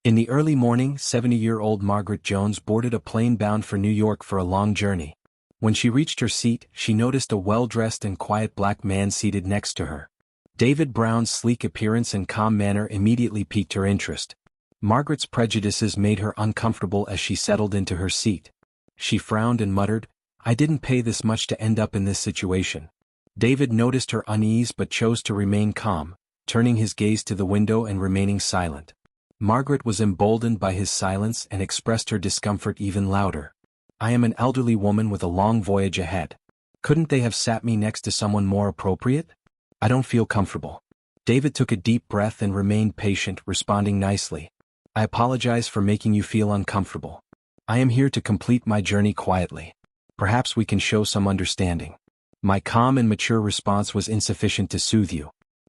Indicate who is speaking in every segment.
Speaker 1: In the early morning, 70-year-old Margaret Jones boarded a plane bound for New York for a long journey. When she reached her seat, she noticed a well-dressed and quiet black man seated next to her. David Brown's sleek appearance and calm manner immediately piqued her interest. Margaret's prejudices made her uncomfortable as she settled into her seat. She frowned and muttered, "I didn't pay this much to end up in this situation." David noticed her unease but chose to remain calm, turning his gaze to the window and remaining silent. Margaret was emboldened by his silence and expressed her discomfort even louder. "I am an elderly woman with a long voyage ahead. Couldn't they have sat me next to someone more appropriate? I don't feel comfortable." David took a deep breath and remained patient, responding nicely. "I apologize for making you feel uncomfortable. I am here to complete my journey quietly. Perhaps we can show some understanding." My calm and mature response was insufficient to soothe you.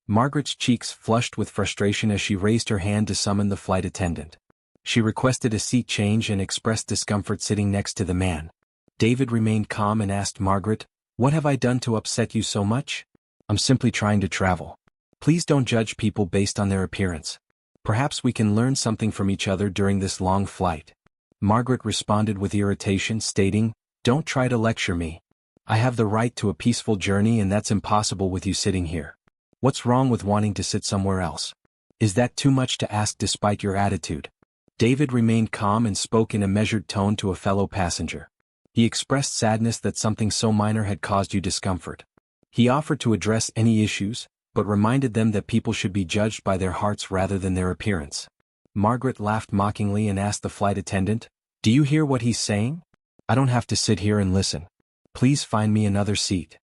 Speaker 1: Margaret's cheeks flushed with frustration as she raised her hand to summon the flight attendant. She requested a seat change and expressed discomfort sitting next to the man. David remained calm and asked Margaret, "What have I done to upset you so much?" "I'm simply trying to travel. Please don't judge people based on their appearance. Perhaps we can learn something from each other during this long flight." Margaret responded with irritation, stating, "Don't try to lecture me. I have the right to a peaceful journey, and that's impossible with you sitting here. What's wrong with wanting to sit somewhere else? Is that too much to ask despite your attitude?" David remained calm and spoke in a measured tone to a fellow passenger. He expressed sadness that something so minor had caused you discomfort. He offered to address any issues, but reminded them that people should be judged by their hearts rather than their appearance. Margaret laughed mockingly and asked the flight attendant, "Do you hear what he's saying? I don't have to sit here and listen. Please find me another seat."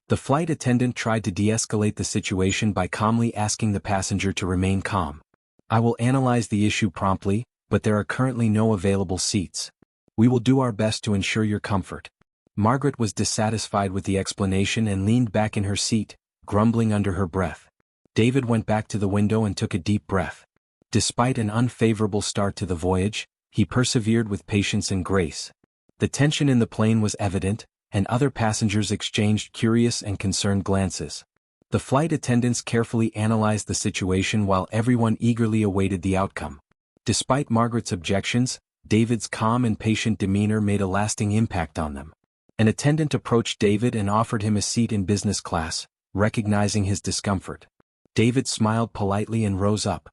Speaker 1: The flight attendant tried to de-escalate the situation by calmly asking the passenger to remain calm. "I will analyze the issue promptly, but there are currently no available seats. We will do our best to ensure your comfort." Margaret was dissatisfied with the explanation and leaned back in her seat, grumbling under her breath. David went back to the window and took a deep breath. Despite an unfavorable start to the voyage, he persevered with patience and grace. The tension in the plane was evident, and other passengers exchanged curious and concerned glances. The flight attendants carefully analyzed the situation while everyone eagerly awaited the outcome. Despite Margaret's objections, David's calm and patient demeanor made a lasting impact on them. An attendant approached David and offered him a seat in business class, recognizing his discomfort. David smiled politely and rose up.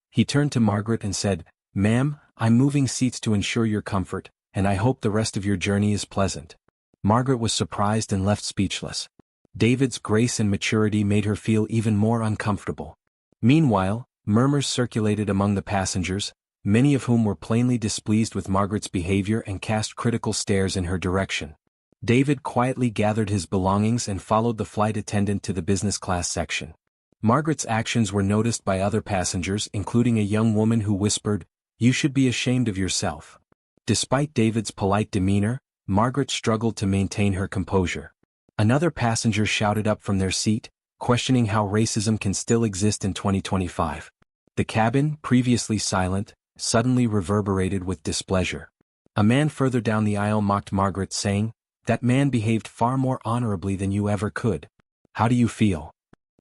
Speaker 1: He turned to Margaret and said, "Ma'am, I'm moving seats to ensure your comfort, and I hope the rest of your journey is pleasant." Margaret was surprised and left speechless. David's grace and maturity made her feel even more uncomfortable. Meanwhile, murmurs circulated among the passengers, many of whom were plainly displeased with Margaret's behavior and cast critical stares in her direction. David quietly gathered his belongings and followed the flight attendant to the business class section. Margaret's actions were noticed by other passengers, including a young woman who whispered, "You should be ashamed of yourself." Despite David's polite demeanor, Margaret struggled to maintain her composure. Another passenger shouted up from their seat, questioning how racism can still exist in 2025. The cabin, previously silent, suddenly reverberated with displeasure. A man further down the aisle mocked Margaret, saying, "That man behaved far more honorably than you ever could. How do you feel?"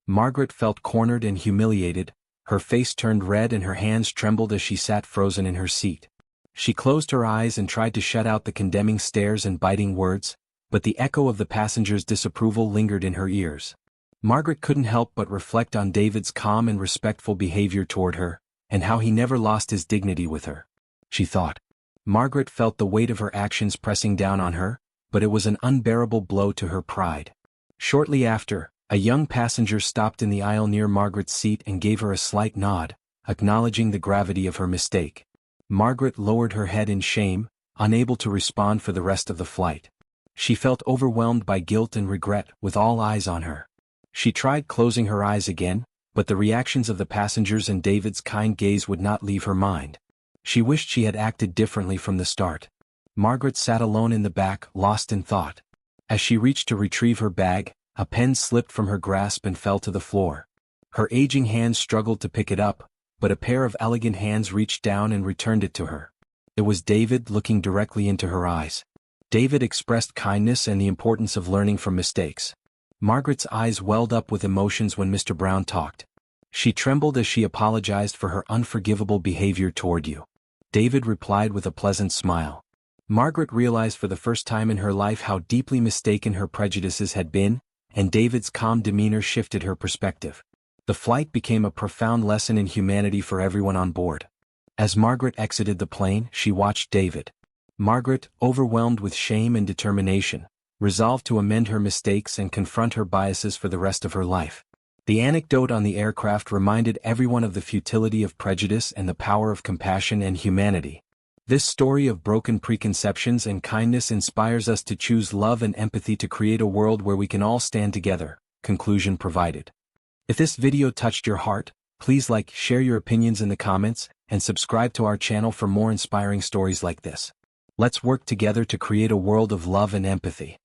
Speaker 1: Margaret felt cornered and humiliated, her face turned red and her hands trembled as she sat frozen in her seat. She closed her eyes and tried to shut out the condemning stares and biting words, but the echo of the passengers' disapproval lingered in her ears. Margaret couldn't help but reflect on David's calm and respectful behavior toward her, and how he never lost his dignity with her. She thought. Margaret felt the weight of her actions pressing down on her, but it was an unbearable blow to her pride. Shortly after, a young passenger stopped in the aisle near Margaret's seat and gave her a slight nod, acknowledging the gravity of her mistake. Margaret lowered her head in shame, unable to respond for the rest of the flight. She felt overwhelmed by guilt and regret, with all eyes on her. She tried closing her eyes again, but the reactions of the passengers and David's kind gaze would not leave her mind. She wished she had acted differently from the start. Margaret sat alone in the back, lost in thought. As she reached to retrieve her bag, a pen slipped from her grasp and fell to the floor. Her aging hands struggled to pick it up, but a pair of elegant hands reached down and returned it to her. It was David, looking directly into her eyes. David expressed kindness and the importance of learning from mistakes. Margaret's eyes welled up with emotions when Mr. Brown talked. She trembled as she apologized for her unforgivable behavior toward you. David replied with a pleasant smile. Margaret realized for the first time in her life how deeply mistaken her prejudices had been, and David's calm demeanor shifted her perspective. The flight became a profound lesson in humanity for everyone on board. As Margaret exited the plane, she watched David. Margaret, overwhelmed with shame and determination, resolved to amend her mistakes and confront her biases for the rest of her life. The anecdote on the aircraft reminded everyone of the futility of prejudice and the power of compassion and humanity. This story of broken preconceptions and kindness inspires us to choose love and empathy to create a world where we can all stand together. Conclusion provided. If this video touched your heart, please like, share your opinions in the comments, and subscribe to our channel for more inspiring stories like this. Let's work together to create a world of love and empathy.